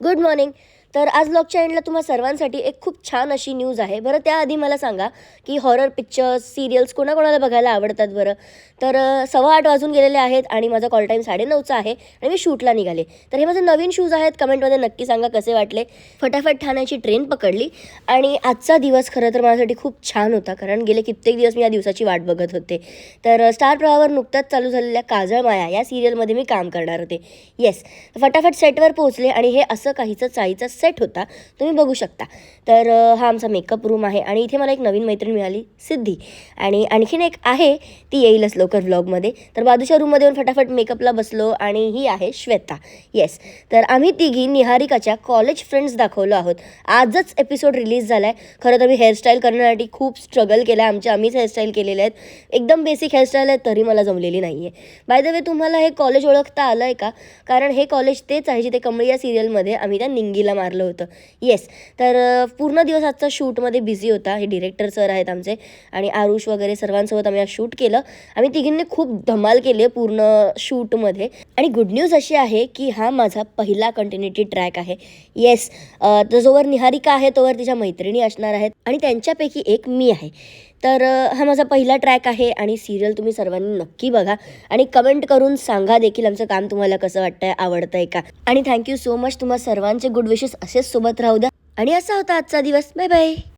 Good morning. तर आज ब्लॉगच्या एंडला तुम्हा सर्वांसाठी एक खूप छान अशी न्यूज आहे. बरं त्याआधी मला सांगा की हॉरर पिक्चर्स, सिरियल्स कोणाकोणाला बघायला आवडतात बरं? तर 8:15 वाजून गेलेले आहेत आणि माझा कॉल टाईम 9:30चा आहे आणि मी शूटला निघाले. तर हे माझे नवीन शूज आहेत. कमेंटमध्ये नक्की सांगा कसे वाटले. फटाफट ठाण्याची ट्रेन पकडली आणि आजचा दिवस खरं तर माझ्यासाठी खूप छान होता, कारण गेले कित्येक दिवस मी या दिवसाची वाट बघत होते. तर स्टार प्रवाहावर नुकताच चालू झालेल्या काजळ माया या सिरियलमध्ये मी काम करणार होते. येस, फटाफट सेटवर पोहोचले आणि हे असं काहीचं चाळीचा सेट होता, तुम्ही बघू शकता. तर हा आमचा मेकअप रूम आहे आणि इथे मला एक नवीन मैत्रीण मिळाली, सिद्धी, आणि आणखीन एक आहे, ती येईलच लवकर व्लॉगमध्ये. तर बाजूच्या रूममध्ये येऊन फटाफट मेकअपला बसलो आणि ही आहे श्वेता. येस, तर आम्ही तिघी निहारिकाच्या कॉलेज फ्रेंड्स दाखवलो आहोत. आजच एपिसोड रिलीज झाला आहे. खरं तर मी हेअरस्टाईल करण्यासाठी खूप स्ट्रगल केला आहे. आम्हीच हेअरस्टाईल केलेले आहेत. एकदम बेसिक हेअरस्टाईल आहे, तरी मला जमलेली नाही आहे. बाय द वे, तुम्हाला हे कॉलेज ओळखता आलं आहे का? कारण हे कॉलेज तेच आहे जिथे कमळी या सिरियलमध्ये आम्ही त्या निंगीला मारलं होतं. येस, तर पूर्ण दिवस आजचा शूटमध्ये बिझी होता. हे डिरेक्टर सर आहेत आमचे आणि आरुष वगैरे सर्वांसोबत आम्ही आज शूट केलं. आम्ही तिघींनी खूप धमाल केली आहे पूर्ण शूटमध्ये. आणि गुड न्यूज अशी आहे की हा माझा पहिला कंटिन्युटी ट्रॅक आहे. येस, तर जोवर निहारिका आहे तोवर तिच्या मैत्रिणी असणार आहेत आणि त्यांच्यापैकी एक मी आहे. तर हा माझा पहिला ट्रॅक आहे आणि सिरियल तुम्ही सर्वांनी नक्की बघा आणि कमेंट करून सांगा देखील आमचं काम तुम्हाला कसं वाटतंय, आवडतंय का. आणि थँक्यू सो मच. तुम्हा सर्वांचे गुड विशेस असेच सोबत राहू द्या. आणि असा होता आजचा दिवस. Bye bye.